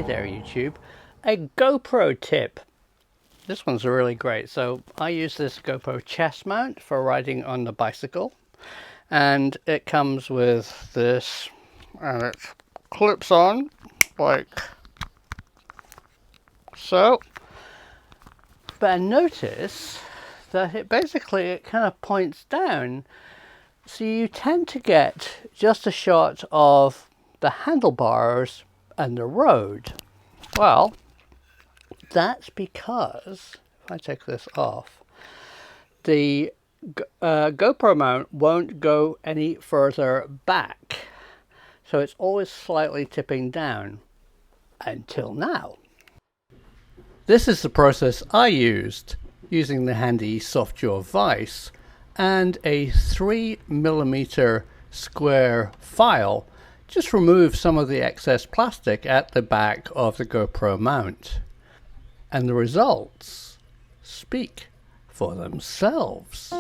there YouTube, a GoPro tip. This one's really great. So I use this GoPro chest mount for riding on the bicycle, and it comes with this, and it clips on like so. But notice that it kind of points down, so you tend to get just a shot of the handlebars and the road. Well, that's because if I take this off, the GoPro mount won't go any further back, so it's always slightly tipping down until now. This is the process I used, using the handy soft jaw vise and a 3mm square file. Just remove some of the excess plastic at the back of the GoPro mount, and the results speak for themselves.